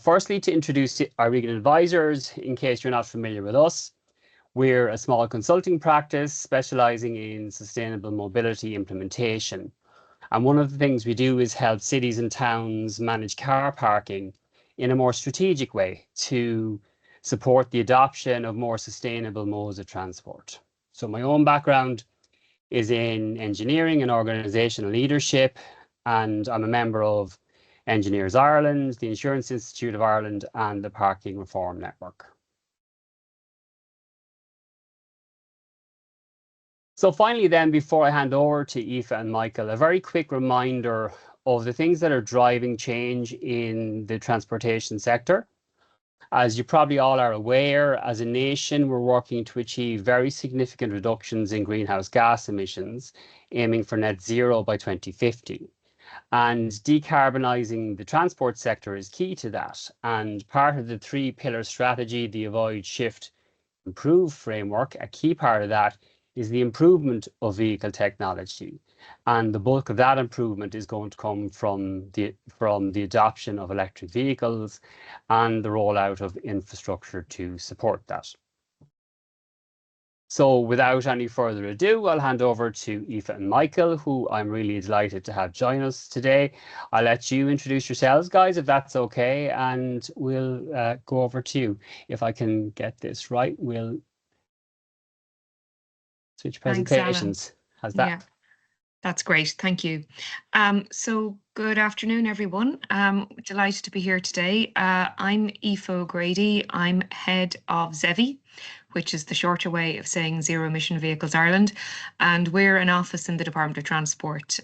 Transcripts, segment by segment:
Firstly, to introduce our Regan advisors, in case you're not familiar with us, we're a small consulting practice specializing in sustainable mobility implementation. And one of the things we do is help cities and towns manage car parking in a more strategic way to support the adoption of more sustainable modes of transport. So my own background is in engineering and organizational leadership, and I'm a member of Engineers Ireland, the Insurance Institute of Ireland, and the Parking Reform Network. So finally then, before I hand over to Aoife and Michael, a very quick reminder of the things that are driving change in the transportation sector. As you probably all are aware, as a nation, we're working to achieve very significant reductions in greenhouse gas emissions, aiming for net zero by 2050. And decarbonising the transport sector is key to that. And part of the three-pillar strategy, the Avoid, Shift, Improve framework, a key part of that is the improvement of vehicle technology. And the bulk of that improvement is going to come from the adoption of electric vehicles and the rollout of infrastructure to support that. So without any further ado, I'll hand over to Aoife and Michael, who I'm really delighted to have join us today. I'll let you introduce yourselves, guys, if that's okay, and we'll go over to you. If I can get this right, we'll switch presentations. How's that? Yeah, that's great. Thank you. So good afternoon, everyone. Delighted to be here today. I'm Aoife O'Grady. I'm head of ZEVI, which is the shorter way of saying Zero Emission Vehicles Ireland. And we're an office in the Department of Transport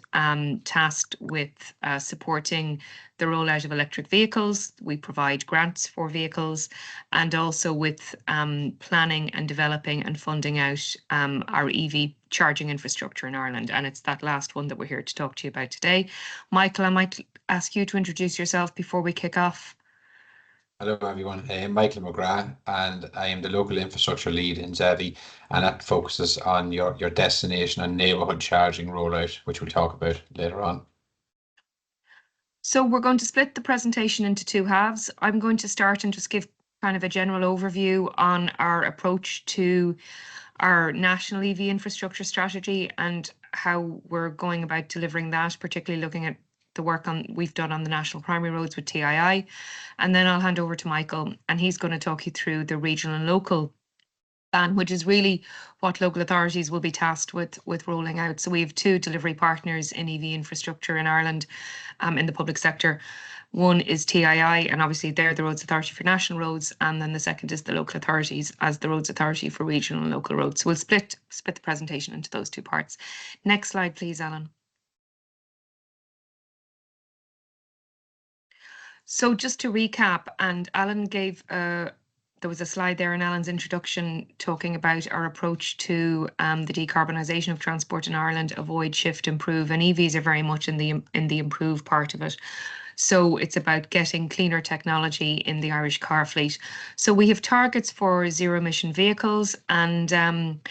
tasked with supporting the rollout of electric vehicles. We provide grants for vehicles and also with planning and developing and funding out our EV charging infrastructure in Ireland. And it's that last one that we're here to talk to you about today. Michael, I might ask you to introduce yourself before we kick off. Hello everyone, I'm Michael McGrath and I am the local infrastructure lead in ZEVI, and that focuses on your destination and neighbourhood charging rollout, which we'll talk about later on. So we're going to split the presentation into two halves. I'm going to start and just give kind of a general overview on our approach to our national EV infrastructure strategy and how we're going about delivering that, particularly looking at the work we've done on the national primary roads with TII. And then I'll hand over to Michael, and he's going to talk you through the regional and local plan, which is really what local authorities will be tasked with rolling out. So we have two delivery partners in EV infrastructure in Ireland in the public sector. One is TII, and obviously they're the Roads Authority for national roads, and then the second is the local authorities as the Roads Authority for regional and local roads. So we'll split the presentation into those two parts. Next slide, please, Alan. So just to recap, and Alan gave, there was a slide there in Alan's introduction talking about our approach to the decarbonisation of transport in Ireland, avoid, shift, improve, and EVs are very much in the improve part of it. So it's about getting cleaner technology in the Irish car fleet. So we have targets for zero emission vehicles, and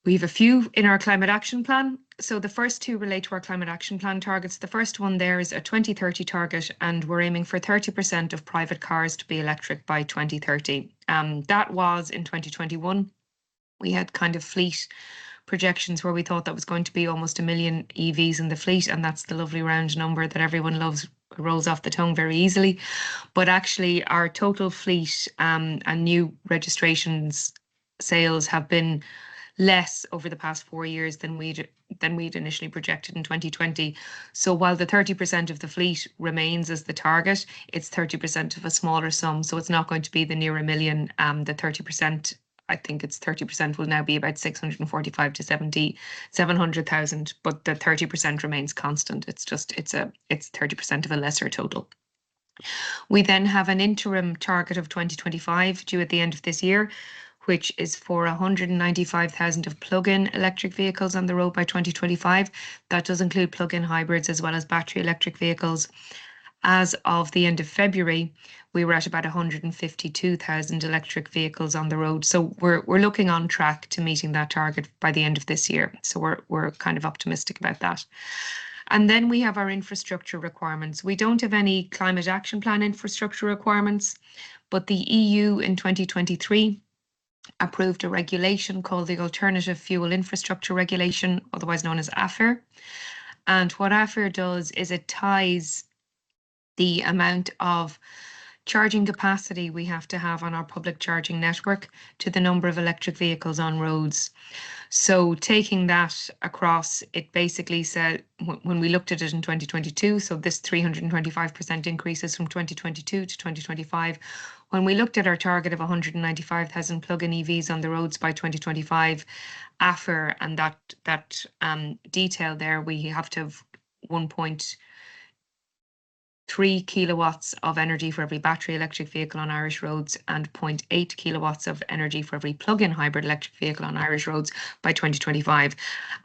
we have a few in our climate action plan. So the first two relate to our climate action plan targets. The first one there is a 2030 target, and we're aiming for 30% of private cars to be electric by 2030. That was in 2021. We had kind of fleet projections where we thought that was going to be almost 1 million EVs in the fleet, and that's the lovely round number that everyone loves, rolls off the tongue very easily. But actually our total fleet and new registrations sales have been less over the past 4 years than we'd initially projected in 2020. So while the 30% of the fleet remains as the target, it's 30% of a smaller sum. So it's not going to be the near 1 million. The 30%, I think it's 30% will now be about 645 to 700,000, but the 30% remains constant. It's 30% of a lesser total. We then have an interim target of 2025 due at the end of this year, which is for 195,000 of plug-in electric vehicles on the road by 2025. That does include plug-in hybrids as well as battery electric vehicles. As of the end of February, we were at about 152,000 electric vehicles on the road. So we're looking on track to meeting that target by the end of this year. So we're kind of optimistic about that. And then we have our infrastructure requirements. We don't have any climate action plan infrastructure requirements, but the EU in 2023 approved a regulation called the Alternative Fuel Infrastructure Regulation, otherwise known as AFIR. And what AFIR does is it ties the amount of charging capacity we have to have on our public charging network to the number of electric vehicles on roads. So taking that across, it basically said, when we looked at it in 2022, so this 325% increases from 2022 to 2025. When we looked at our target of 195,000 plug-in EVs on the roads by 2025, AFIR and that detail there, we have to have 1.3 kilowatts of energy for every battery electric vehicle on Irish roads and 0.8 kilowatts of energy for every plug-in hybrid electric vehicle on Irish roads by 2025.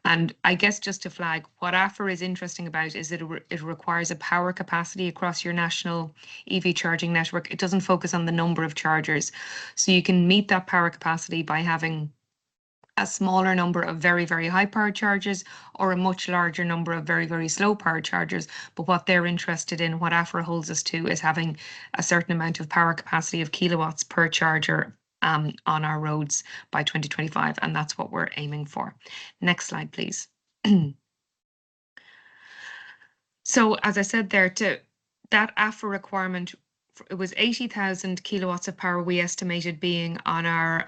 And I guess just to flag, what AFIR is interesting about is that it requires a power capacity across your national EV charging network. It doesn't focus on the number of chargers. So you can meet that power capacity by having a smaller number of very, very high powered chargers or a much larger number of very, very slow powered chargers. But what they're interested in, what AFIR holds us to, is having a certain amount of power capacity of kilowatts per charger on our roads by 2025. And that's what we're aiming for. Next slide, please. So as I said there, that AFIR requirement, it was 80,000 kilowatts of power we estimated being on our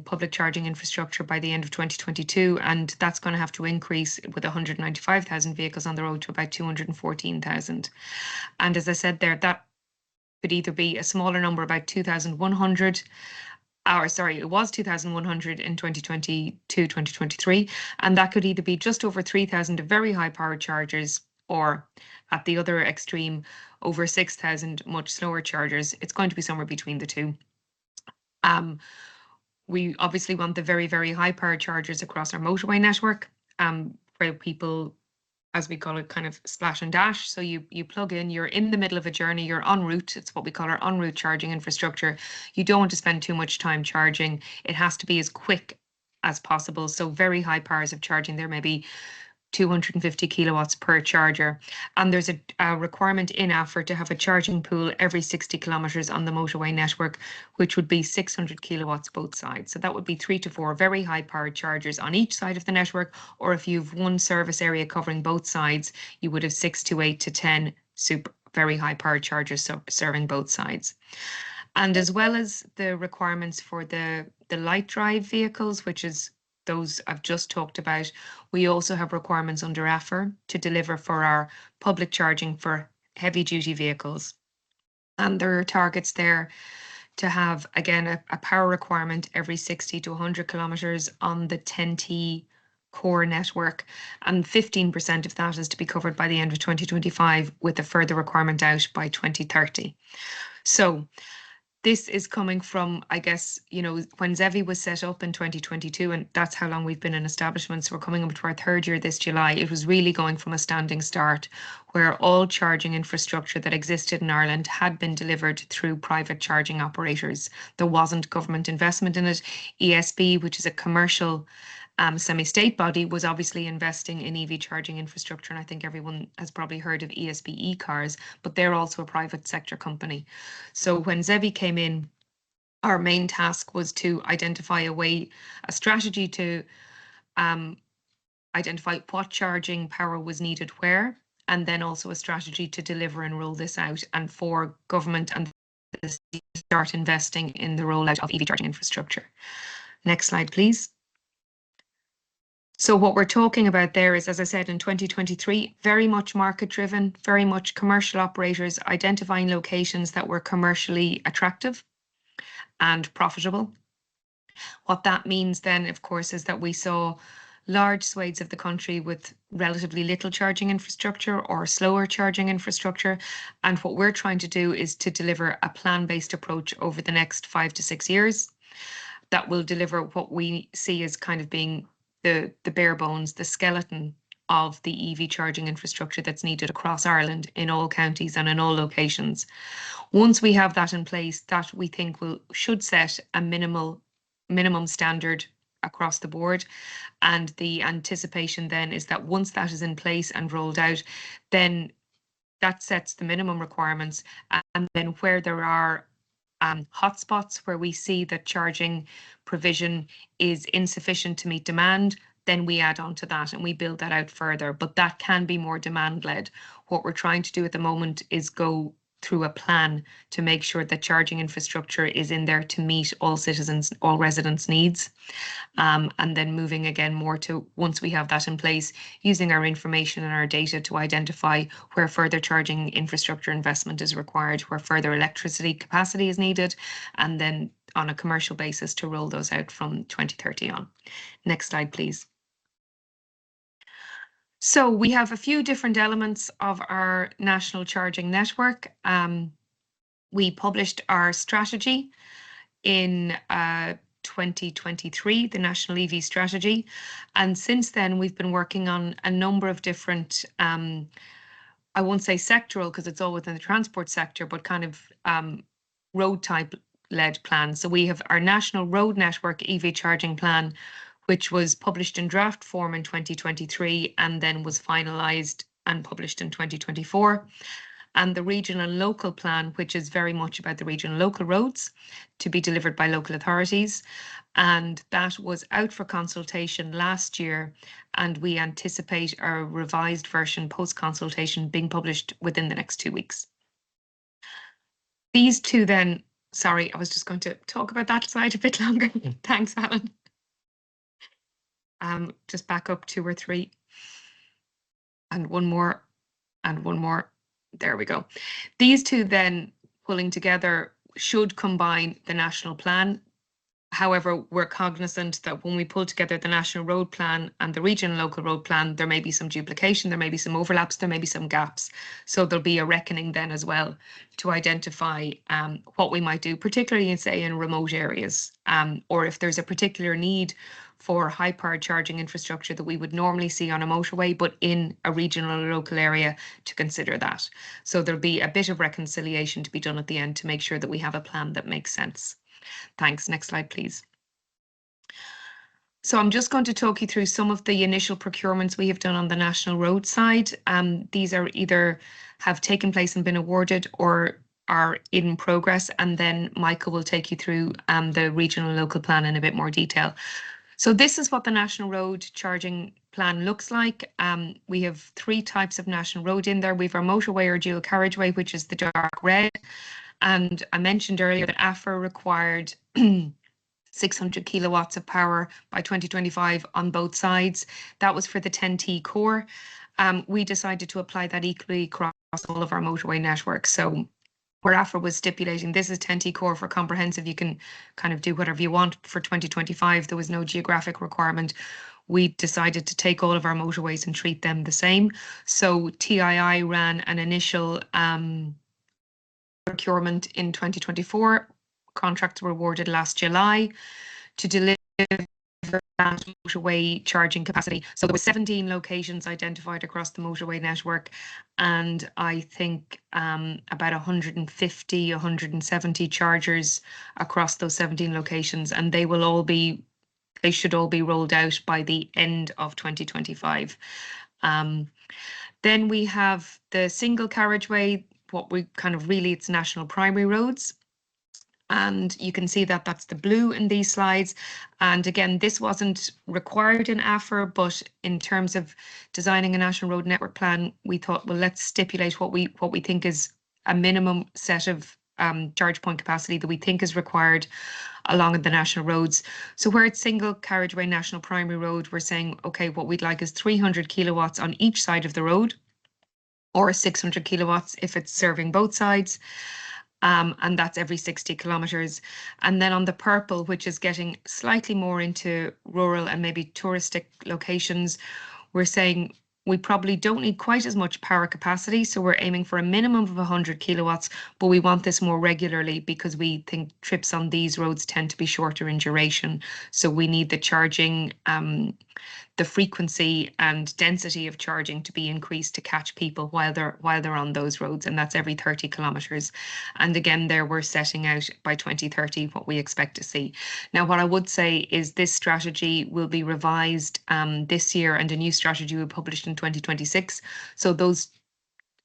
public charging infrastructure by the end of 2022, and that's going to have to increase with 195,000 vehicles on the road to about 214,000. And as I said there, that could either be a smaller number, about 2,100, or sorry, it was 2,100 in 2022, 2023, and that could either be just over 3,000 of very high powered chargers, or at the other extreme, over 6,000 much slower chargers. It's going to be somewhere between the two. We obviously want the very, very high powered chargers across our motorway network, where people, as we call it, kind of splash and dash. So you plug in, you're in the middle of a journey, you're en route. It's what we call our en route charging infrastructure. You don't want to spend too much time charging. It has to be as quick as possible. So very high powers of charging. There may be 250 kilowatts per charger. And there's a requirement in AFIR to have a charging pool every 60 kilometres on the motorway network, which would be 600 kilowatts both sides. So that would be 3 to 4 very high powered chargers on each side of the network. Or if you've one service area covering both sides, you would have 6 to 8 to 10 super very high powered chargers serving both sides. And as well as the requirements for the light drive vehicles, which is those I've just talked about, we also have requirements under AFIR to deliver for our public charging for heavy duty vehicles. And there are targets there to have, again, a power requirement every 60 to 100 kilometres on the 10T core network, and 15% of that is to be covered by the end of 2025, with a further requirement out by 2030. So this is coming from, I guess, you know, when ZEVI was set up in 2022, and that's how long we've been in establishment. So we're coming up to our third year this July. It was really going from a standing start where all charging infrastructure that existed in Ireland had been delivered through private charging operators. There wasn't government investment in it. ESB, which is a commercial semi-state body, was obviously investing in EV charging infrastructure, and I think everyone has probably heard of ESB e-cars, but they're also a private sector company. So when ZEVI came in, our main task was to identify a strategy to identify what charging power was needed where, and then also a strategy to deliver and roll this out, and for government and the city to start investing in the rollout of EV charging infrastructure. Next slide, please. So what we're talking about there is, as I said, in 2023, very much market driven, very much commercial operators identifying locations that were commercially attractive and profitable. What that means then, of course, is that we saw large swathes of the country with relatively little charging infrastructure or slower charging infrastructure. And what we're trying to do is to deliver a plan-based approach over the next 5 to 6 years that will deliver what we see as kind of being the bare bones, the skeleton of the EV charging infrastructure that's needed across Ireland in all counties and in all locations. Once we have that in place, that we think should set a minimum standard across the board. And the anticipation then is that once that is in place and rolled out, then that sets the minimum requirements. And then where there are hotspots where we see that charging provision is insufficient to meet demand, then we add on to that and we build that out further. But that can be more demand-led. What we're trying to do at the moment is go through a plan to make sure that charging infrastructure is in there to meet all citizens, all residents' needs. And then moving again more to, once we have that in place, using our information and our data to identify where further charging infrastructure investment is required, where further electricity capacity is needed, and then on a commercial basis to roll those out from 2030 on. Next slide, please. So we have a few different elements of our national charging network. We published our strategy in 2023, the National EV Strategy. And since then, we've been working on a number of different, I won't say sectoral because it's all within the transport sector, but kind of road type led plans. So we have our National Road Network EV Charging Plan, which was published in draft form in 2023 and then was finalised and published in 2024. And the regional and local plan, which is very much about the regional local roads to be delivered by local authorities. And that was out for consultation last year. And we anticipate a revised version post-consultation being published within the next 2 weeks. These two then, sorry, I was just going to talk about that slide a bit longer. Thanks, Alan. Just back up 2 or 3. And one more, and one more. There we go. These two then pulling together should combine the national plan. However, we're cognizant that when we pull together the national road plan and the regional local road plan, there may be some duplication, there may be some overlaps, there may be some gaps. So there'll be a reckoning then as well to identify what we might do, particularly in, say, in remote areas, or if there's a particular need for high-powered charging infrastructure that we would normally see on a motorway, but in a regional or local area, to consider that. So there'll be a bit of reconciliation to be done at the end to make sure that we have a plan that makes sense. Thanks. Next slide, please. So I'm just going to talk you through some of the initial procurements we have done on the national road side. These are either have taken place and been awarded or are in progress, and then Michael will take you through the regional and local plan in a bit more detail. So this is what the national road charging plan looks like. We have 3 types of national road in there. We have our motorway or dual carriageway, which is the dark red. And I mentioned earlier that AFR required 600 kilowatts of power by 2025 on both sides. That was for the 10T core. We decided to apply that equally across all of our motorway networks. So where AFR was stipulating this is 10T core for comprehensive, you can kind of do whatever you want for 2025. There was no geographic requirement. We decided to take all of our motorways and treat them the same. So TII ran an initial procurement in 2024. Contracts were awarded last July to deliver that motorway charging capacity. So there were 17 locations identified across the motorway network, and I think about 150, 170 chargers across those 17 locations, and they should all be rolled out by the end of 2025. Then we have the single carriageway, what we kind of really, it's national primary roads. And you can see that that's the blue in these slides. And again, this wasn't required in AFR, but in terms of designing a national road network plan, we thought, well, let's stipulate what we think is a minimum set of charge point capacity that we think is required along the national roads. So where it's single carriageway national primary road, we're saying, okay, what we'd like is 300 kilowatts on each side of the road, or 600 kilowatts if it's serving both sides. And that's every 60 kilometres. And then on the purple, which is getting slightly more into rural and maybe touristic locations, we're saying we probably don't need quite as much power capacity. So we're aiming for a minimum of 100 kilowatts, but we want this more regularly because we think trips on these roads tend to be shorter in duration. So we need the charging the frequency and density of charging to be increased to catch people while they're on those roads, and that's every 30 kilometres. And again, there we're setting out by 2030 what we expect to see. Now, what I would say is this strategy will be revised this year, and a new strategy will be published in 2026. So those,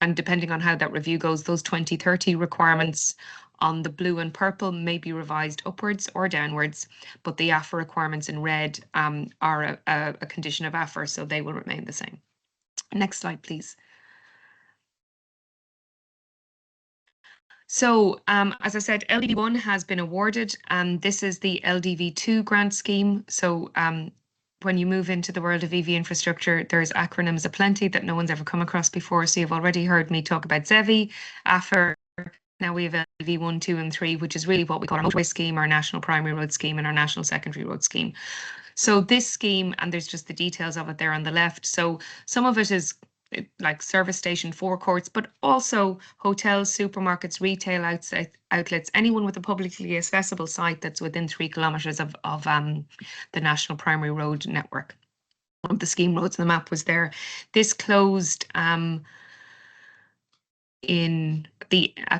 and depending on how that review goes, those 2030 requirements on the blue and purple may be revised upwards or downwards, but the AFA requirements in red are a condition of AFA, so they will remain the same. Next slide, please. So as I said, LDV1 has been awarded, and this is the LDV2 grant scheme. So when you move into the world of EV infrastructure, there's acronyms aplenty that no one's ever come across before. So you've already heard me talk about ZEVI, AFA. Now we have LDV1, 2 and 3, which is really what we call our motorway scheme, our national primary road scheme, and our national secondary road scheme. So this scheme, and there's just the details of it there on the left. So some of it is like service station forecourts, but also hotels, supermarkets, retail outlets, anyone with a publicly accessible site that's within 3 kilometres of the national primary road network. One of the scheme roads on the map was there. This closed at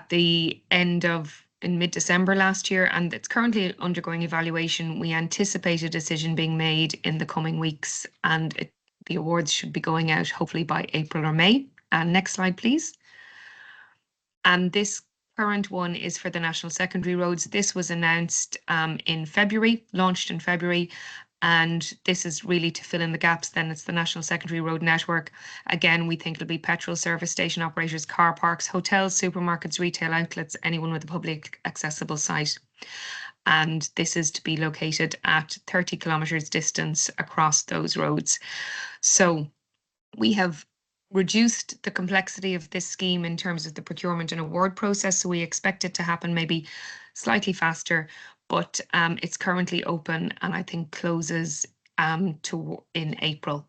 the end of in mid-December last year, and it's currently undergoing evaluation. We anticipate a decision being made in the coming weeks, and the awards should be going out hopefully by April or May. And next slide, please. And this current one is for the national secondary roads. This was announced in February, launched in February, and this is really to fill in the gaps. Then it's the national secondary road network. Again, we think it'll be petrol service station operators, car parks, hotels, supermarkets, retail outlets, anyone with a public accessible site. And this is to be located at 30 kilometres distance across those roads. So we have reduced the complexity of this scheme in terms of the procurement and award process. So we expect it to happen maybe slightly faster, but it's currently open and I think closes in April.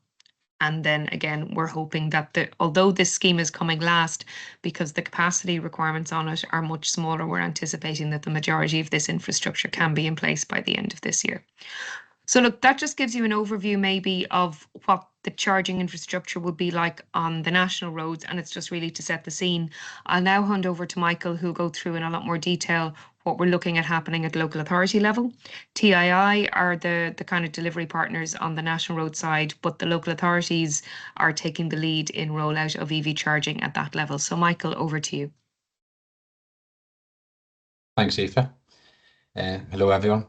And then again, we're hoping that although this scheme is coming last, because the capacity requirements on it are much smaller, we're anticipating that the majority of this infrastructure can be in place by the end of this year. So look, that just gives you an overview maybe of what the charging infrastructure will be like on the national roads, and it's just really to set the scene. I'll now hand over to Michael, who'll go through in a lot more detail what we're looking at happening at local authority level. TII are the kind of delivery partners on the national road side, but the local authorities are taking the lead in rollout of EV charging at that level. So Michael, over to you. Thanks, Aoife. Hello, everyone.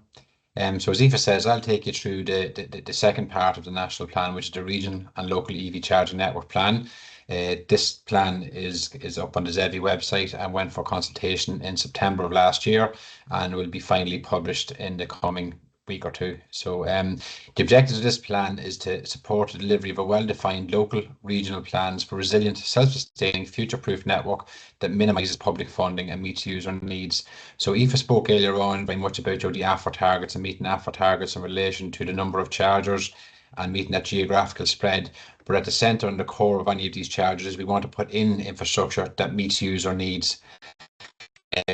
So as Aoife says, I'll take you through the second part of the national plan, which is the region and local EV charging network plan. This plan is up on the ZEVI website and went for consultation in September of last year and will be finally published in the coming week or two. So the objective of this plan is to support the delivery of a well-defined local regional plans for resilient, self-sustaining, future-proof network that minimises public funding and meets user needs. So Aoife spoke earlier on very much about the AFA targets and meeting AFA targets in relation to the number of chargers and meeting that geographical spread. But at the centre and the core of any of these chargers, we want to put in infrastructure that meets user needs.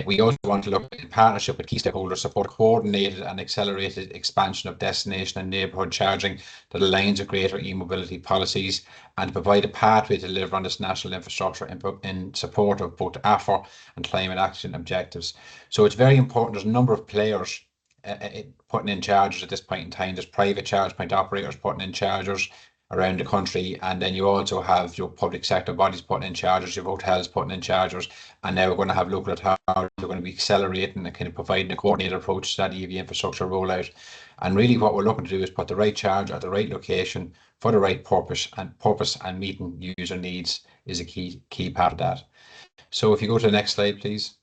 We also want to look in partnership with key stakeholders, support coordinated and accelerated expansion of destination and neighbourhood charging that aligns with greater e-mobility policies, and provide a pathway to deliver on this national infrastructure in support of both AFA and climate action objectives. So it's very important. There's a number of players putting in chargers at this point in time. There's private charge point operators putting in chargers around the country, and then you also have your public sector bodies putting in chargers, your hotels putting in chargers, and now we're going to have local authorities who are going to be accelerating and kind of providing a coordinated approach to that EV infrastructure rollout. And really what we're looking to do is put the right charger at the right location for the right purpose and meeting user needs is a key part of that. So if you go to the next slide, please.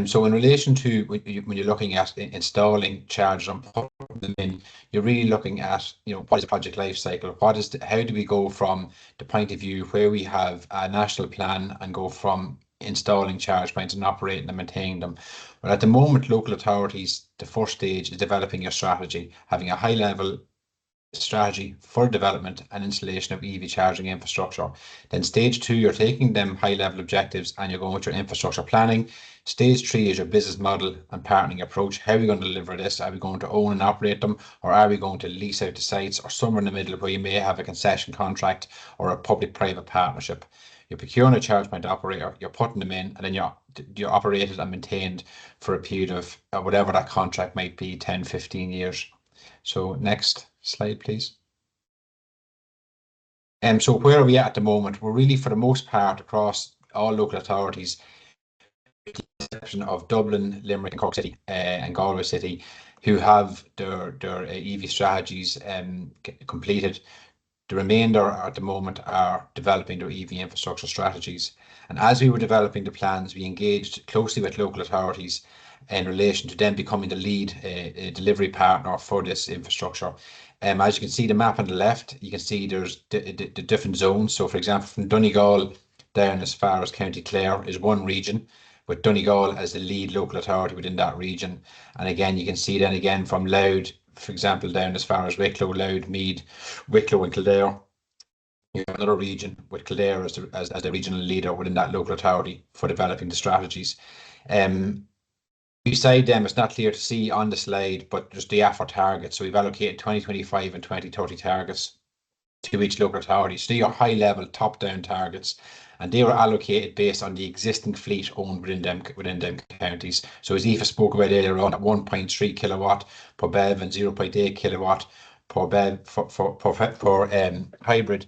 So in relation to when you're looking at installing chargers and putting them in, you're really looking at, what is the project life cycle? How do we go from the point of view where we have a national plan and go from installing charge points and operating and maintaining them? Well, at the moment, local authorities, the first stage is developing your strategy, having a high level strategy for development and installation of EV charging infrastructure. Then stage 2, you're taking them high level objectives and you're going with your infrastructure planning. Stage 3 is your business model and partnering approach. How are we going to deliver this? Are we going to own and operate them, or are we going to lease out the sites, or somewhere in the middle where you may have a concession contract or a public-private partnership? You're procuring a charge point operator, you're putting them in, and then you're operated and maintained for a period of whatever that contract might be, 10, 15 years. So next slide, please. So where are we at the moment? We're really, for the most part, across all local authorities, with the exception of Dublin, Limerick, and Cork City and Galway City, who have their EV strategies completed. The remainder at the moment are developing their EV infrastructure strategies. And as we were developing the plans, we engaged closely with local authorities in relation to them becoming the lead delivery partner for this infrastructure. As you can see the map on the left, you can see there's the different zones. So for example, from Donegal down as far as County Clare is one region, with Donegal as the lead local authority within that region. And again, you can see then again from Louth, for example, down as far as Wicklow, Louth, Meath, Wicklow and Kildare. You have another region with Kildare as the regional leader within that local authority for developing the strategies. Beside them, it's not clear to see on the slide, but just the AFR targets. So we've allocated 2025 and 2030 targets to each local authority. So they are high level, top down targets, and they were allocated based on the existing fleet owned within them counties. So as Aoife spoke about earlier on, at 1.3 kilowatt per BEV and 0.8 kilowatt per BEV for hybrid,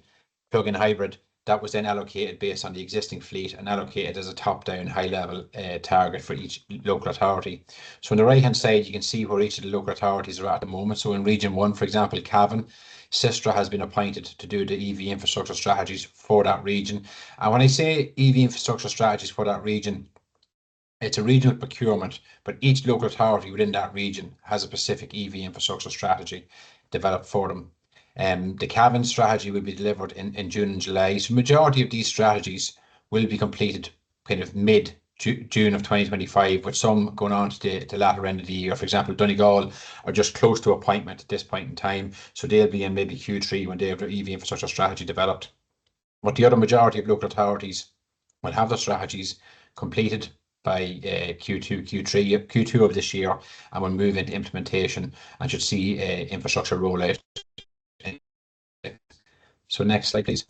plug-in hybrid, that was then allocated based on the existing fleet and allocated as a top-down high-level target for each local authority. So on the right-hand side, you can see where each of the local authorities are at the moment. So in Region 1, for example, Cavan, Sistra has been appointed to do the EV infrastructure strategies for that region. And when I say EV infrastructure strategies for that region, it's a regional procurement, but each local authority within that region has a specific EV infrastructure strategy developed for them. The Cavan strategy will be delivered in June and July. So majority of these strategies will be completed kind of mid-June of 2025, with some going on to the latter end of the year. For example, Donegal are just close to appointment at this point in time, so they'll be in maybe Q3 when they have their EV infrastructure strategy developed. But the other majority of local authorities will have their strategies completed by Q2 of this year, and will move into implementation and should see infrastructure rollout. So next slide, please.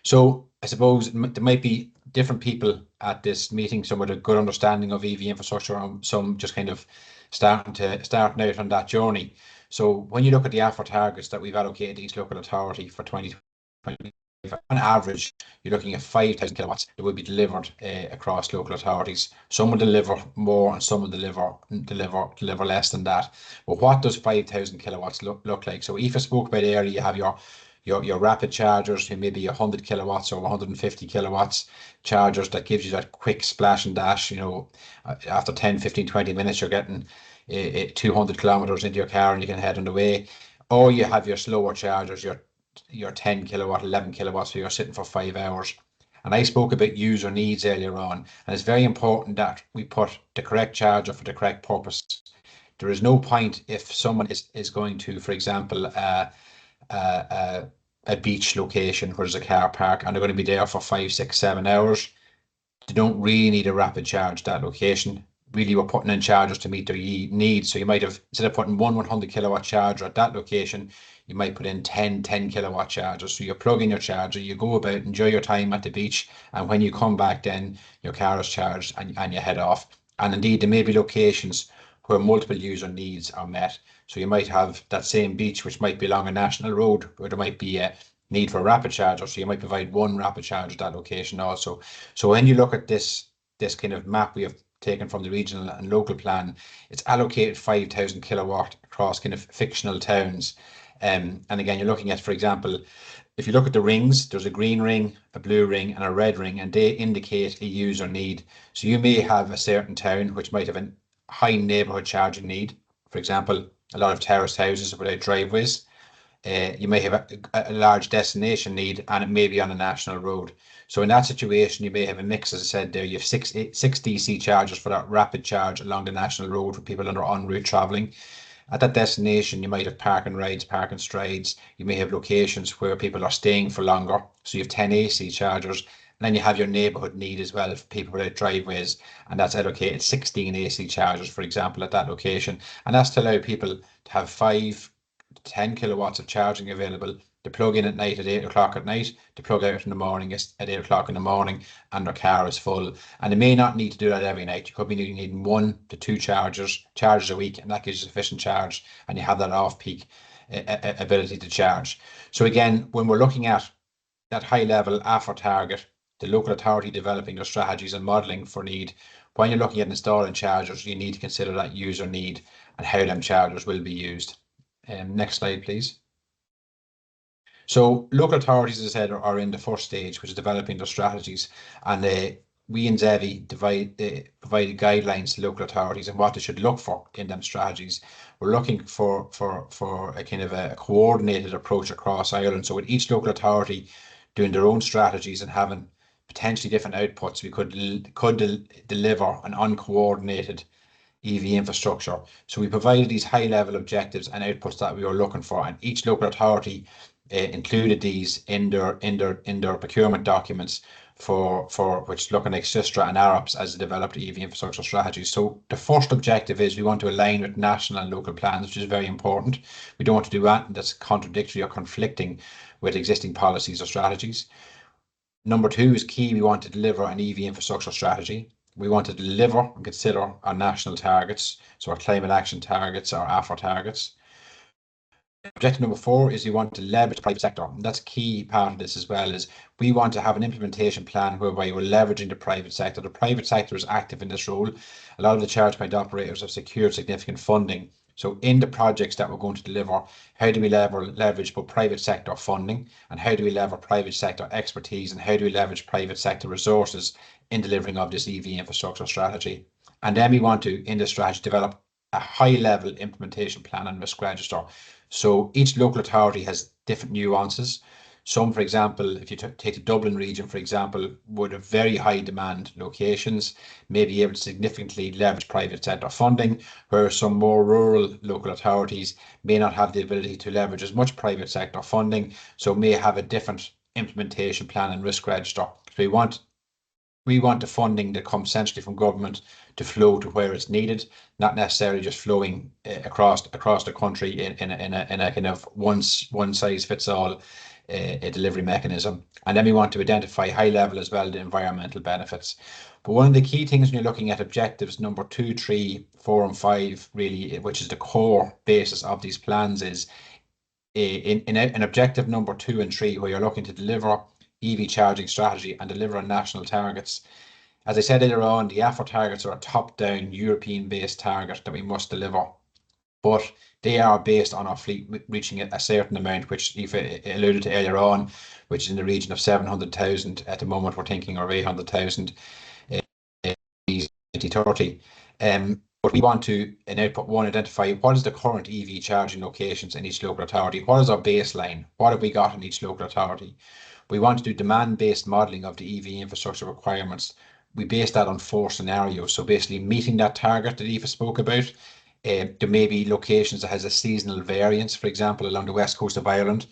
So I suppose there might be different people at this meeting, some with a good understanding of EV infrastructure, and some just kind of starting out on that journey. So when you look at the AFR targets that we've allocated to each local authority for 2020, on average, you're looking at 5,000 kilowatts that will be delivered across local authorities. Some will deliver more and some will deliver less than that. But what does 5,000 kilowatts look like? So Aoife spoke about earlier, you have your rapid chargers, who may be 100 kilowatts or 150 kilowatts chargers that gives you that quick splash and dash. You know, after 10, 15, 20 minutes, you're getting 200 kilometers into your car and you can head on the way. Or you have your slower chargers, your 10 kilowatt, 11 kilowatts, so you're sitting for 5 hours. And I spoke about user needs earlier on, and it's very important that we put the correct charger for the correct purpose. There is no point if someone is going to, for example, a beach location where there's a car park and they're going to be there for 5, 6, 7 hours. They don't really need a rapid charge that location. Really, we're putting in chargers to meet their needs. So you might have, instead of putting one 100 kilowatt charger at that location, you might put in 10 kilowatt chargers. So you plug in your charger, you go about, enjoy your time at the beach, and when you come back, then your car is charged and you head off. And indeed, there may be locations where multiple user needs are met. So you might have that same beach, which might be along a national road, where there might be a need for a rapid charger. So you might provide one rapid charger at that location also. So when you look at this kind of map we have taken from the regional and local plan, it's allocated 5,000 kilowatt across kind of fictional towns. And again, you're looking at, for example, if you look at the rings, there's a green ring, a blue ring, and a red ring, and they indicate a user need. So you may have a certain town which might have a high neighborhood charging need. For example, a lot of terraced houses without driveways. You may have a large destination need, and it may be on a national road. So in that situation, you may have a mix, as I said there. You have six DC chargers for that rapid charge along the national road for people that are en route traveling. At that destination, you might have park and rides, park and strides. You may have locations where people are staying for longer. So you have 10 AC chargers. And then you have your neighbourhood need as well for people without driveways. And that's allocated 16 AC chargers, for example, at that location. And that's to allow people to have 5 to 10 kilowatts of charging available to plug in at night at 8 o'clock at night, to plug out in the morning at 8 o'clock in the morning, and their car is full. And they may not need to do that every night. You could be needing 1 to 2 chargers a week, and that gives you sufficient charge, and you have that off-peak ability to charge. So again, when we're looking at that high level AFR target, the local authority developing their strategies and modelling for need, when you're looking at installing chargers, you need to consider that user need and how them chargers will be used. Next slide, please. So local authorities, as I said, are in the first stage, which is developing their strategies, and we in ZEVI provided guidelines to local authorities and what they should look for in them strategies. We're looking for a kind of a coordinated approach across Ireland. So with each local authority doing their own strategies and having potentially different outputs, we could deliver an uncoordinated EV infrastructure. So we provided these high-level objectives and outputs that we were looking for, and each local authority included these in their procurement documents for which looking like Sistra and ARAPS as they developed the EV infrastructure strategies. So the first objective is we want to align with national and local plans, which is very important. We don't want to do that that's contradictory or conflicting with existing policies or strategies. Number 2 is key. We want to deliver an EV infrastructure strategy. We want to deliver and consider our national targets, so our climate action targets, our AFR targets. Objective number 4 is we want to leverage the private sector. And that's a key part of this as well, is we want to have an implementation plan whereby we're leveraging the private sector. The private sector is active in this role. A lot of the charge point operators have secured significant funding. So in the projects that we're going to deliver, how do we leverage both private sector funding, and how do we leverage private sector expertise, and how do we leverage private sector resources in delivering of this EV infrastructure strategy? And then we want to, in this strategy, develop a high-level implementation plan and risk register. So each local authority has different nuances. Some, for example, if you take the Dublin region, for example, would have very high demand locations, may be able to significantly leverage private sector funding, whereas some more rural local authorities may not have the ability to leverage as much private sector funding, so may have a different implementation plan and risk register. So we want the funding that comes centrally from government to flow to where it's needed, not necessarily just flowing across the country in a kind of one size fits all a delivery mechanism. And then we want to identify high level as well the environmental benefits. But one of the key things when you're looking at objectives number 2, 3, 4, and 5, really, which is the core basis of these plans, is in objective number 2 and 3, where you're looking to deliver EV charging strategy and deliver on national targets. As I said earlier on, the AFR targets are a top-down European-based target that we must deliver, but they are based on our fleet reaching a certain amount, which Aoife alluded to earlier on, which is in the region of 700,000 at the moment. We're thinking of 800,000 2030. But we want to, in output 1, identify what is the current EV charging locations in each local authority. What is our baseline? What have we got in each local authority? We want to do demand-based modelling of the EV infrastructure requirements. We base that on 4 scenarios. So basically meeting that target that Aoife spoke about. There may be locations that has a seasonal variance, for example, along the west coast of Ireland,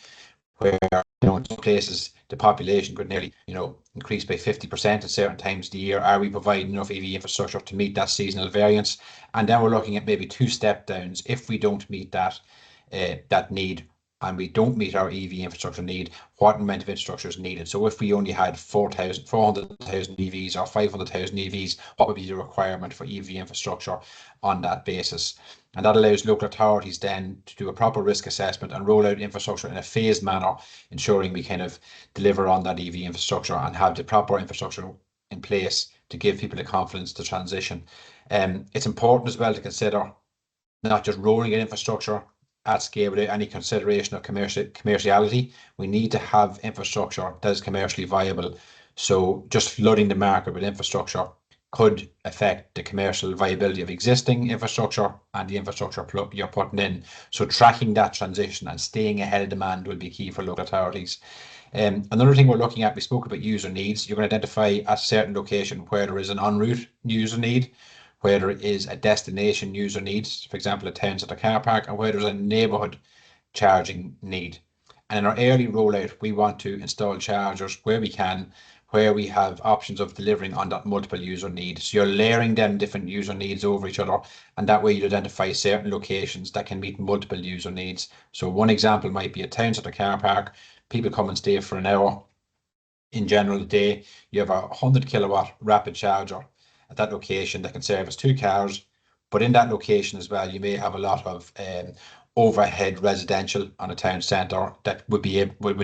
where in some places the population could nearly increase by 50% at certain times of the year. Are we providing enough EV infrastructure to meet that seasonal variance? And then we're looking at maybe 2 step downs. If we don't meet that need, and we don't meet our EV infrastructure need, what amount of infrastructure is needed? So if we only had 400,000 EVs or 500,000 EVs, what would be the requirement for EV infrastructure on that basis? And that allows local authorities then to do a proper risk assessment and roll out infrastructure in a phased manner, ensuring we kind of deliver on that EV infrastructure and have the proper infrastructure in place to give people the confidence to transition. It's important as well to consider not just rolling out infrastructure at scale without any consideration of commerciality. We need to have infrastructure that is commercially viable. So just flooding the market with infrastructure could affect the commercial viability of existing infrastructure and the infrastructure you're putting in. So tracking that transition and staying ahead of demand will be key for local authorities. Another thing we're looking at, we spoke about user needs. You're going to identify a certain location where there is an en route user need, where there is a destination user needs, for example, a town centre car park, and where there's a neighbourhood charging need. And in our early rollout, we want to install chargers where we can, where we have options of delivering on that multiple user need. So you're layering them different user needs over each other, and that way you identify certain locations that can meet multiple user needs. So one example might be a town centre car park. People come and stay for an hour. In general, a day, you have a 100 kilowatt rapid charger at that location that can service 2 cars. But in that location as well, you may have a lot of overhead residential on a town centre that would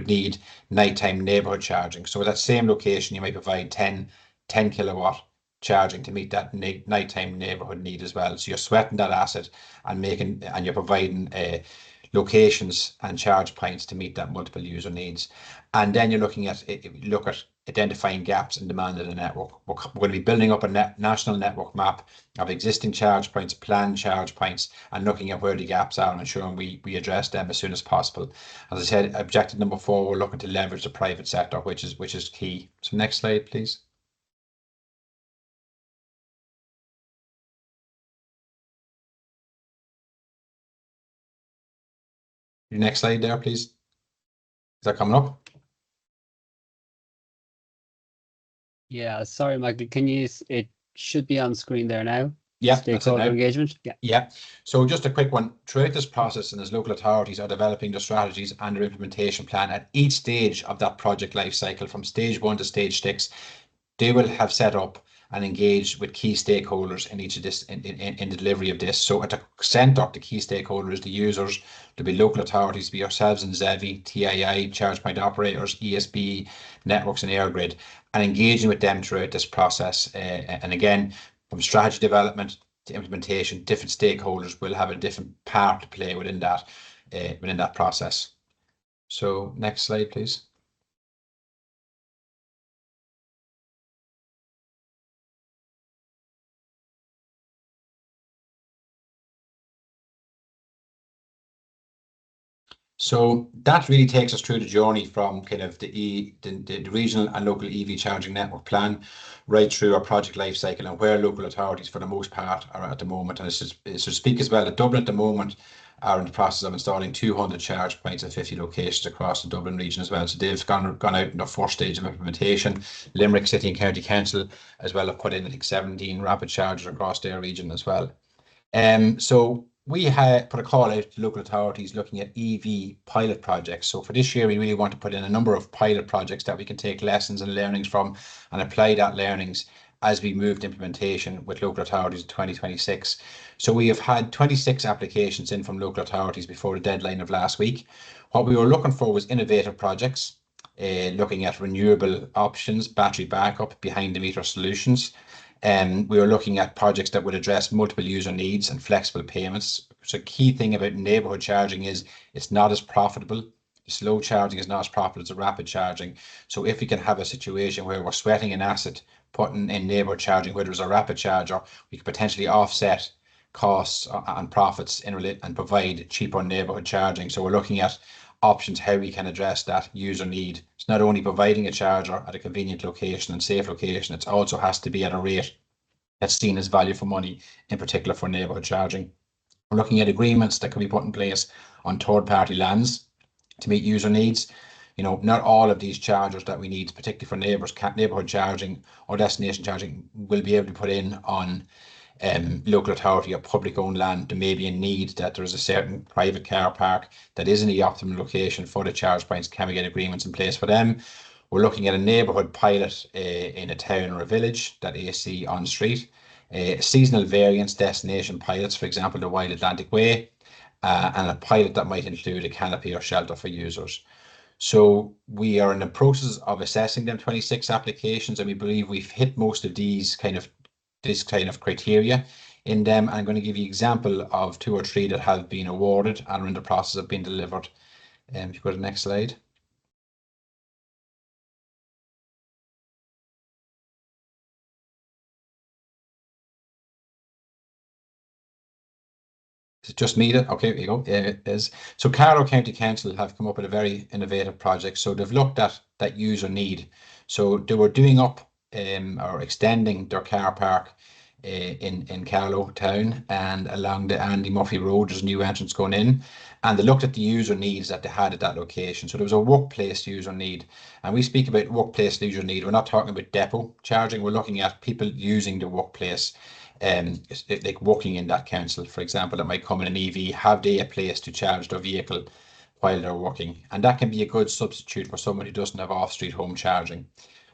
need nighttime neighbourhood charging. So at that same location, you might provide 10 kilowatt charging to meet that nighttime neighbourhood need as well. So you're sweating that asset and you're providing locations and charge points to meet that multiple user needs. And then you're looking at identifying gaps in demand in the network. We're going to be building up a national network map of existing charge points, planned charge points, and looking at where the gaps are and ensuring we address them as soon as possible. As I said, objective number 4, we're looking to leverage the private sector, which is key. So next slide, please. Your next slide there, please. Is that coming up? Yeah, sorry, Michael. It should be on screen there now. Yeah, stakeholder engagement. Yeah. So just a quick one. Throughout this process, and as local authorities are developing their strategies and their implementation plan at each stage of that project life cycle, from stage 1 to stage 6, they will have set up and engaged with key stakeholders in each of this in the delivery of this. So at the centre, the key stakeholders, the users, there'll be local authorities, be ourselves in ZEVI, TII, charge point operators, ESB, networks and airgrid, and engaging with them throughout this process. And again, from strategy development to implementation, different stakeholders will have a different part to play within that process. So next slide, please. So that really takes us through the journey from kind of the regional and local EV charging network plan right through our project life cycle and where local authorities for the most part are at the moment. And it's to speak as well that Dublin at the moment are in the process of installing 200 charge points at 50 locations across the Dublin region as well. So they've gone out in the first stage of implementation. Limerick City and County Council as well have put in, I think, 17 rapid chargers across their region as well. So we had put a call out to local authorities looking at EV pilot projects. So for this year, we really want to put in a number of pilot projects that we can take lessons and learnings from and apply that learnings as we move to implementation with local authorities in 2026. So we have had 26 applications in from local authorities before the deadline of last week. What we were looking for was innovative projects, looking at renewable options, battery backup, behind the meter solutions. We were looking at projects that would address multiple user needs and flexible payments. So key thing about neighbourhood charging is it's not as profitable. Slow charging is not as profitable as a rapid charging. So if we can have a situation where we're sweating an asset, putting in neighbourhood charging where there's a rapid charger, we could potentially offset costs and profits and provide cheaper neighbourhood charging. So we're looking at options how we can address that user need. It's not only providing a charger at a convenient location and safe location, it also has to be at a rate that's seen as value for money, in particular for neighbourhood charging. We're looking at agreements that can be put in place on third-party lands to meet user needs. You know, not all of these chargers that we need, particularly for neighbourhood charging or destination charging, will be able to put in on local authority or public owned land. There may be a need that there is a certain private car park that is in the optimum location for the charge points. Can we get agreements in place for them? We're looking at a neighbourhood pilot in a town or a village, that AC on street. Seasonal variants destination pilots, for example, the Wild Atlantic Way, and a pilot that might include a canopy or shelter for users. So we are in the process of assessing them 26 applications, and we believe we've hit most of this kind of criteria in them. I'm going to give you an example of 2 or 3 that have been awarded and are in the process of being delivered. If you go to the next slide. Is it just me? Okay, here you go. It is. So Carlow County Council have come up with a very innovative project. So they've looked at that user need. So they were doing up or extending their car park in Carlow town, and along the Andy Murphy Road, there's a new entrance going in. And they looked at the user needs that they had at that location. So there was a workplace user need. And we speak about workplace user need. We're not talking about depot charging. We're looking at people using the workplace, like working in that council, for example, that might come in an EV. Have they a place to charge their vehicle while they're working? And that can be a good substitute for someone who doesn't have off-street home charging.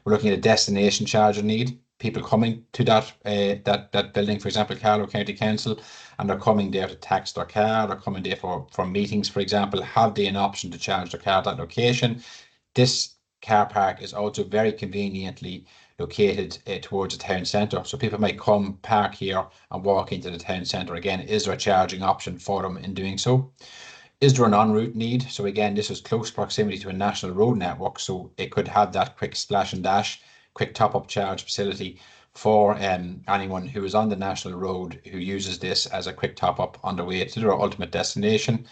We're looking at a destination charger need. People coming to that building, for example, Carlow County Council, and they're coming there to tax their car, they're coming there for meetings, for example. Have they an option to charge their car at that location? This car park is also very conveniently located towards the town centre. So people might come, park here and walk into the town centre. Again, is there a charging option for them in doing so? Is there an en route need? So again, this is close proximity to a national road network, so it could have that quick splash and dash, quick top-up charge facility for anyone who is on the national road who uses this as a quick top-up on their way to their ultimate destination.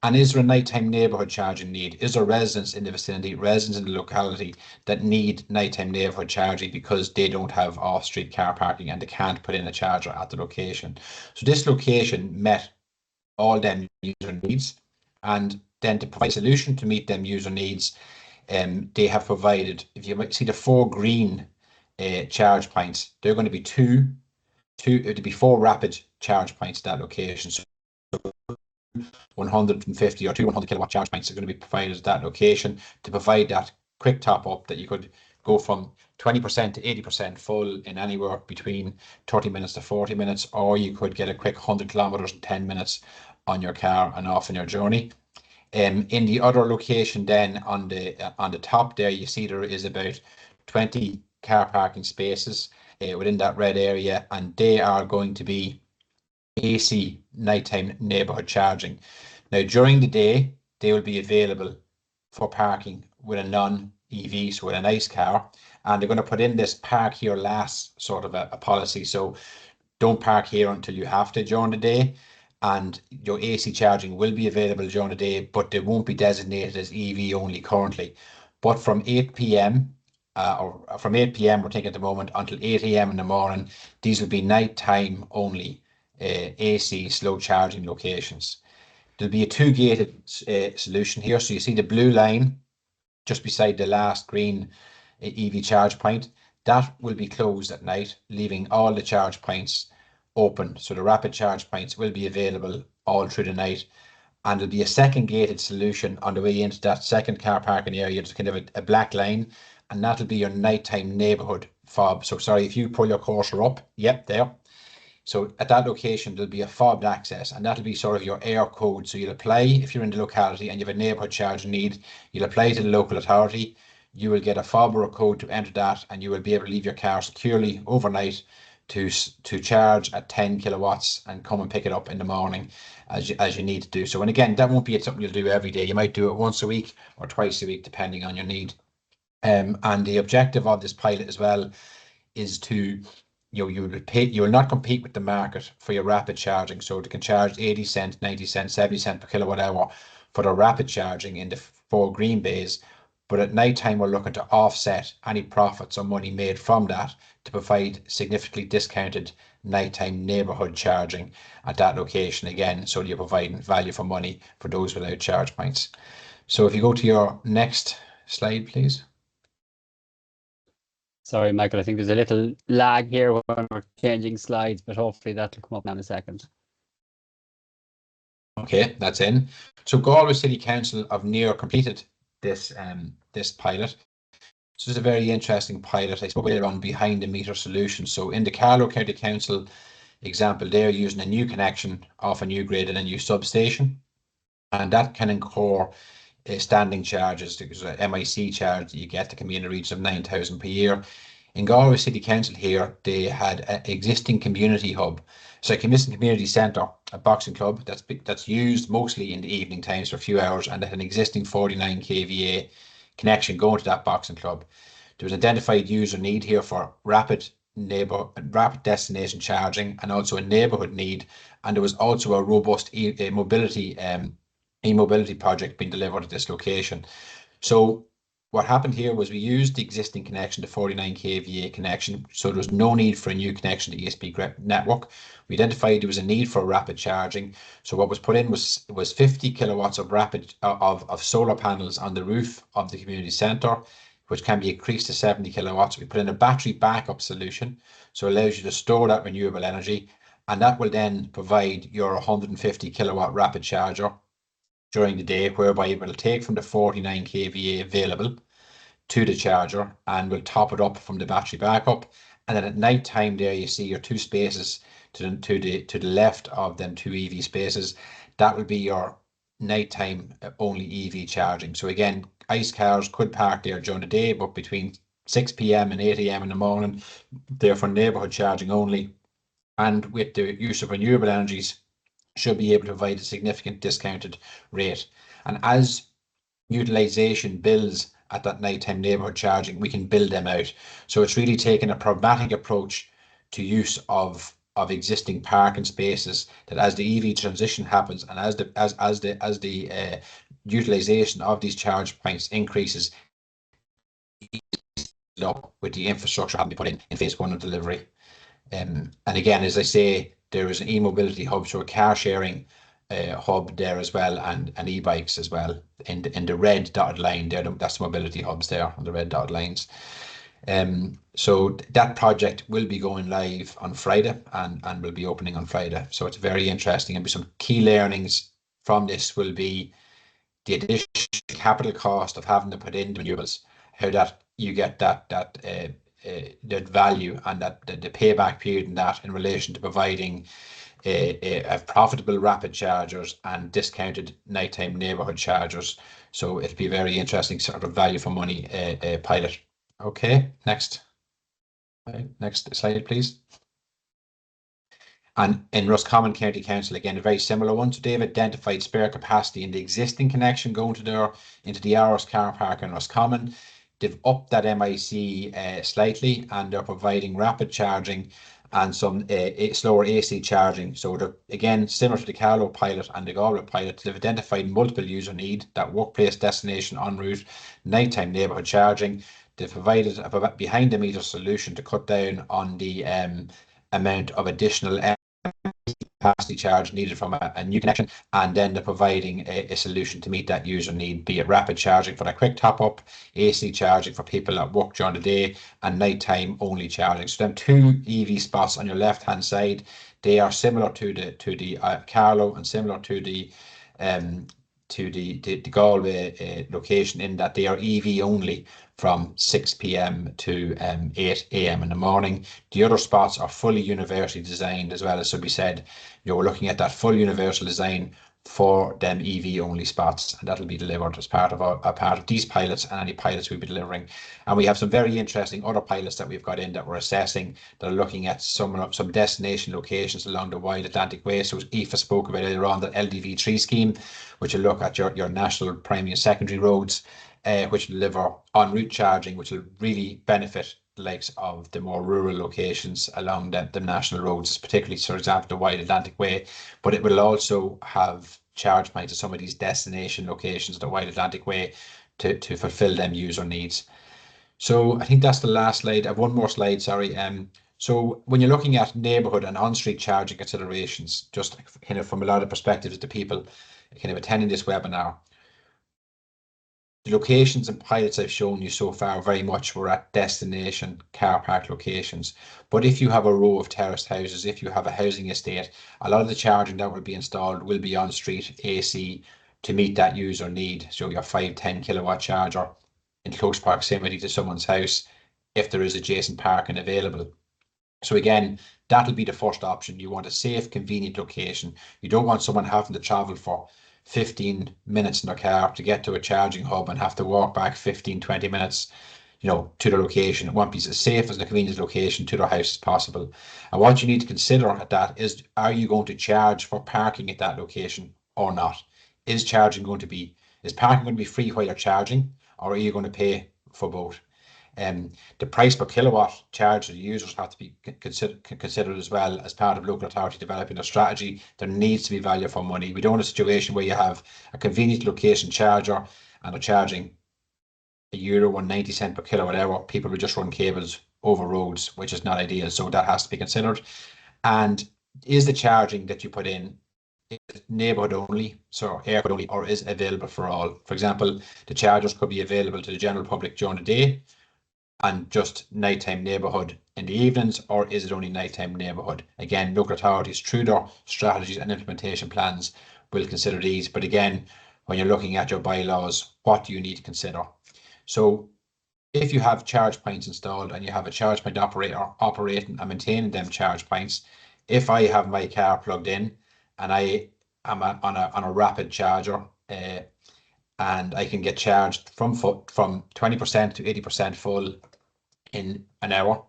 And is there a nighttime neighbourhood charging need? Is there residents in the vicinity, residents in the locality that need nighttime neighbourhood charging because they don't have off-street car parking and they can't put in a charger at the location? So this location met all them user needs, and then to provide a solution to meet them user needs, they have provided, if you might see the 4 green charge points, they're going to be it'll be 4 rapid charge points at that location. So 150 or 200 kilowatt charge points are going to be provided at that location to provide that quick top up that you could go from 20% to 80% full in anywhere between 30 minutes to 40 minutes, or you could get a quick 100 kilometers in 10 minutes on your car and off on your journey. In the other location then on the top there, you see there is about 20 car parking spaces within that red area, and they are going to be AC nighttime neighborhood charging. Now during the day, they will be available for parking with a non-EV, so with a nice car, and they're going to put in this park here last sort of a policy. So don't park here until you have to during the day, and your AC charging will be available during the day, but they won't be designated as EV only currently. But from 8 p.m. Or from 8 p.m. we're thinking at the moment until 8 a.m. in the morning, these will be nighttime only AC slow charging locations. There'll be a 2-gated solution here. So you see the blue line just beside the last green EV charge point. That will be closed at night, leaving all the charge points open. So the rapid charge points will be available all through the night. And there'll be a second gated solution on the way into that second car parking area. There's kind of a black line, and that'll be your nighttime neighborhood fob. So sorry, if you pull your cursor up, yep, there. So at that location, there'll be a fobbed access, and that'll be sort of your air code. So you'll apply, if you're in the locality and you have a neighborhood charging need, you'll apply to the local authority. You will get a fob or a code to enter that, and you will be able to leave your car securely overnight to charge at 10 kilowatts and come and pick it up in the morning as you need to do so. And again, that won't be something you'll do every day. You might do it once a week or twice a week, depending on your need. And the objective of this pilot as well is to, you will not compete with the market for your rapid charging. So they can charge 80 cents, 90 cents, 70 cents per kilowatt hour for the rapid charging in the 4 green bays. But at night time, we're looking to offset any profits or money made from that to provide significantly discounted nighttime neighborhood charging at that location again. So you're providing value for money for those without charge points. So if you go to your next slide, please. Sorry, Michael, I think there's a little lag here when we're changing slides, but hopefully that'll come up now in a second. Okay, that's in. So Galway City Council have near completed this pilot. So this is a very interesting pilot. I spoke earlier on behind the meter solution. So in the Carlow County Council example, they're using a new connection off a new grid and a new substation, and that can incur standing charges. There's a MIC charge that you get that can be in the region of 9,000 per year. In Galway City Council here, they had an existing community hub. So a community centre, a boxing club that's used mostly in the evening times for a few hours, and an existing 49 kVA connection going to that boxing club. There was an identified user need here for rapid destination charging, and also a neighbourhood need, and there was also a robust e-mobility project being delivered at this location. So what happened here was we used the existing connection, the 49 kVA connection, so there was no need for a new connection to the ESB network. We identified there was a need for rapid charging, so what was put in was 50 kilowatts of of solar panels on the roof of the community centre, which can be increased to 70 kilowatts. We put in a battery backup solution, so it allows you to store that renewable energy, and that will then provide your 150 kilowatt rapid charger during the day, whereby it will take from the 49 kVA available to the charger and will top it up from the battery backup. And then at night time there you see your two spaces to the left of them two EV spaces. That will be your nighttime only EV charging. So again, ICE cars could park there during the day, but between 6 p.m. and 8 a.m. in the morning, they're for neighborhood charging only. And with the use of renewable energies, should be able to provide a significant discounted rate. And as utilization builds at that nighttime neighborhood charging, we can build them out. So it's really taking a pragmatic approach to use of existing parking spaces, that as the EV transition happens and as the utilization of these charge points increases, up with the infrastructure having been put in phase one of delivery. And again, as I say, there is an e-mobility hub, so a car sharing hub there as well, and e-bikes as well in the red dotted line there. That's the mobility hubs there on the red dotted lines. So that project will be going live on Friday and will be opening on Friday. So it's very interesting, and some key learnings from this will be the additional capital cost of having to put in renewables, how that you get that value and that the payback period in that in relation to providing a profitable rapid chargers and discounted nighttime neighborhood chargers. So it'll be very interesting sort of value for money pilot. Okay, next slide, please. And in Roscommon County Council, again, a very similar one. So they've identified spare capacity in the existing connection going to into the Aros car park in Roscommon. They've upped that MIC slightly, and they're providing rapid charging and some slower AC charging. So they're, again, similar to the Carlow pilot and the Galway pilot, they've identified multiple user need, that workplace destination en route, nighttime neighbourhood charging. They've provided a behind the meter solution to cut down on the amount of additional capacity charge needed from a new connection, and then they're providing a solution to meet that user need, be it rapid charging for that quick top up, AC charging for people that work during the day, and nighttime only charging. So them two EV spots on your left hand side, they are similar to the Carlow and similar to the Galway location, in that they are EV only from 6 p.m. to 8 a.m. in the morning. The other spots are fully universally designed as well. As we said, we're looking at that full universal design for them EV only spots, and that'll be delivered as part of these pilots and any pilots we'll be delivering. And we have some very interesting other pilots that we've got in that we're assessing, that are looking at some destination locations along the wide Atlantic Way. So as Aoife spoke about earlier on, the LDV3 scheme, which will look at your national primary and secondary roads, which will deliver en route charging, which will really benefit the likes of the more rural locations along the national roads, particularly, for example, the wide Atlantic Way. But it will also have charge points at some of these destination locations, the wide Atlantic Way, to fulfill them user needs. So I think that's the last slide. I have one more slide, sorry. So when you're looking at neighbourhood and on-street charging considerations, just kind of from a lot of perspectives to people kind of attending this webinar, the locations and pilots I've shown you so far very much were at destination car park locations. But if you have a row of terraced houses, if you have a housing estate, a lot of the charging that will be installed will be on street AC to meet that user need. So your 5-10 kilowatt charger in close proximity to someone's house, if there is adjacent parking available. So again, that'll be the first option. You want a safe, convenient location. You don't want someone having to travel for 15 minutes in their car to get to a charging hub and have to walk back 15-20 minutes, to the location. It won't be as safe as the convenient location to their house as possible. And what you need to consider at that is, are you going to charge for parking at that location or not? Is parking going to be free while you're charging, or are you going to pay for both? The price per kilowatt charge to the users have to be considered as well as part of local authority developing their strategy. There needs to be value for money. We don't want a situation where you have a convenient location charger and they're charging €1 or 90 cents per kilowatt hour, people would just run cables over roads, which is not ideal. So that has to be considered. And is the charging that you put in neighborhood only, so airport only, or is available for all? For example, the chargers could be available to the general public during the day and just nighttime neighborhood in the evenings, or is it only nighttime neighborhood? Again, local authorities through their strategies and implementation plans will consider these. But again, when you're looking at your bylaws, what do you need to consider? So if you have charge points installed and you have a charge point operator operating and maintaining them charge points, if I have my car plugged in and I am on a rapid charger, and I can get charged from 20% to 80% full in an hour,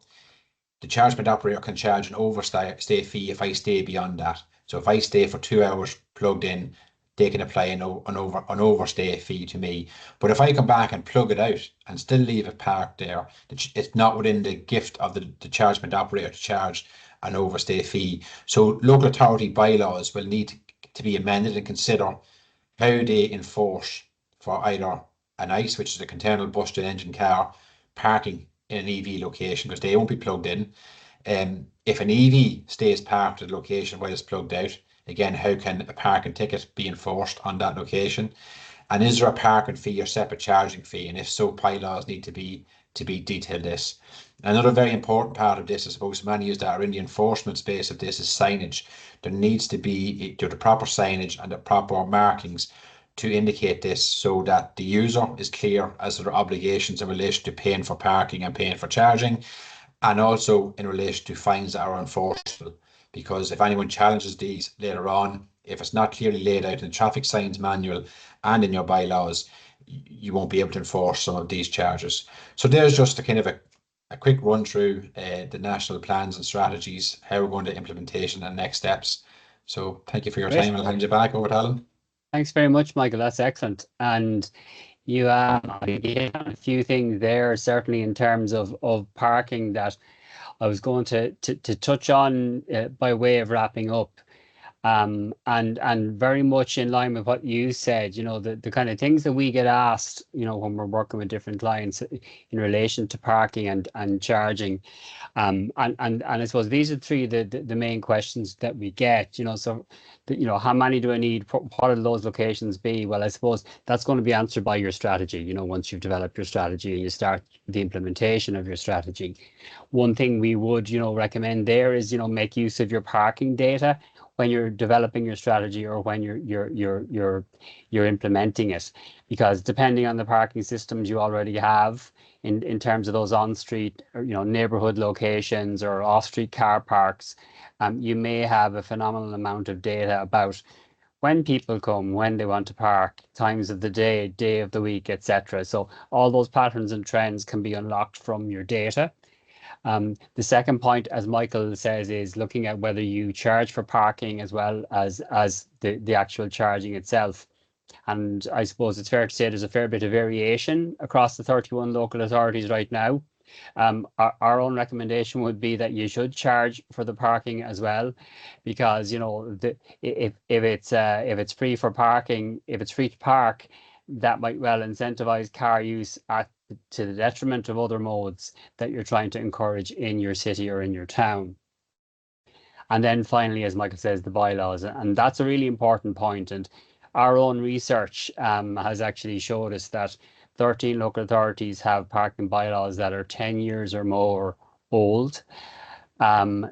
the charge point operator can charge an overstay fee if I stay beyond that. So if I stay for 2 hours plugged in, they can apply an overstay fee to me. But if I come back and plug it out and still leave it parked there, it's not within the gift of the charge point operator to charge an overstay fee. So local authority bylaws will need to be amended and consider how they enforce for either an ICE, which is a internal combustion engine car, parking in an EV location, because they won't be plugged in. If an EV stays parked at a location while it's plugged out, again, how can a parking ticket be enforced on that location? And is there a parking fee or separate charging fee? And if so, bylaws need to be detailed this. Another very important part of this, I suppose, many that are in the enforcement space of this, is signage. There needs to be the proper signage and the proper markings to indicate this, so that the user is clear as to their obligations in relation to paying for parking and paying for charging, and also in relation to fines that are enforceable. Because if anyone challenges these later on, if it's not clearly laid out in the traffic signs manual and in your bylaws, you won't be able to enforce some of these charges. So there's just a kind of a quick run through the national plans and strategies, how we're going to implementation and next steps. So thank you for your time. I'll hand you back over to Alan. Thanks very much, Michael. That's excellent. And you have a few things there, certainly in terms of parking, that I was going to touch on by way of wrapping up. And very much in line with what you said, the kind of things that we get asked, when we're working with different clients in relation to parking and charging. And I suppose these are three the main questions that we get, so how many do I need? What do those locations be? Well, I suppose that's going to be answered by your strategy, once you've developed your strategy and you start the implementation of your strategy. One thing we would, recommend there is, make use of your parking data when you're developing your strategy or when you're implementing it, because depending on the parking systems you already have in terms of those on-street or neighborhood locations or off-street car parks, you may have a phenomenal amount of data about when people come, when they want to park, times of the day of the week, etc. So all those patterns and trends can be unlocked from your data. The second point, as Michael says, is looking at whether you charge for parking as well as the actual charging itself. And I suppose it's fair to say there's a fair bit of variation across the 31 local authorities right now. Our own recommendation would be that you should charge for the parking as well, because if it's free for parking, if it's free to park, that might well incentivize car use to the detriment of other modes that you're trying to encourage in your city or in your town. And then finally, as Michael says, the bylaws, and that's a really important point. And our own research has actually showed us that 13 local authorities have parking bylaws that are 10 years or more old.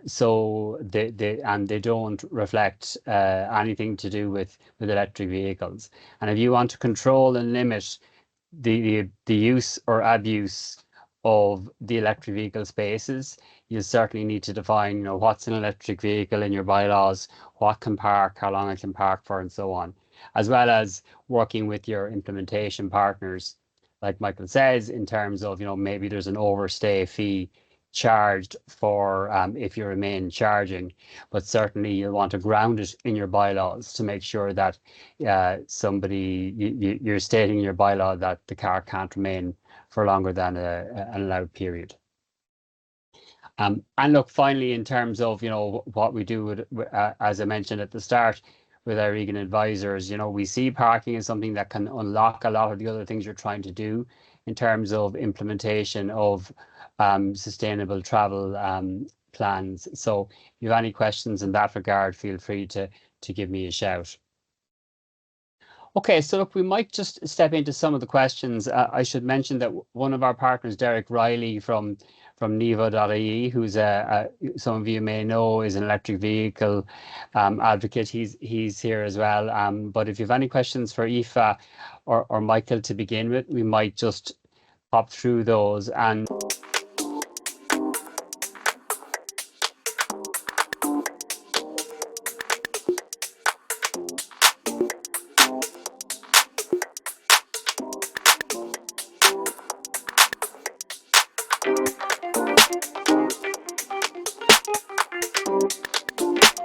So they don't reflect anything to do with electric vehicles. And if you want to control and limit the use or abuse of the electric vehicle spaces, you certainly need to define, what's an electric vehicle in your bylaws, what can park, how long it can park for, and so on, as well as working with your implementation partners, like Michael says, in terms of, maybe there's an overstay fee charged for if you remain charging, but certainly you'll want to ground it in your bylaws to make sure that you're stating in your bylaw that the car can't remain for longer than an allowed period. And look, finally, in terms of what we do as I mentioned at the start with our Egan advisors, we see parking as something that can unlock a lot of the other things you're trying to do in terms of implementation of sustainable travel plans. So if you have any questions in that regard, feel free to give me a shout. Okay, so look, we might just step into some of the questions. I should mention that one of our partners, Derek Riley from Nevo.ie, who's some of you may know is an electric vehicle advocate. He's here as well. But if you have any questions for Aoife or Michael to begin with, we might just pop through those. And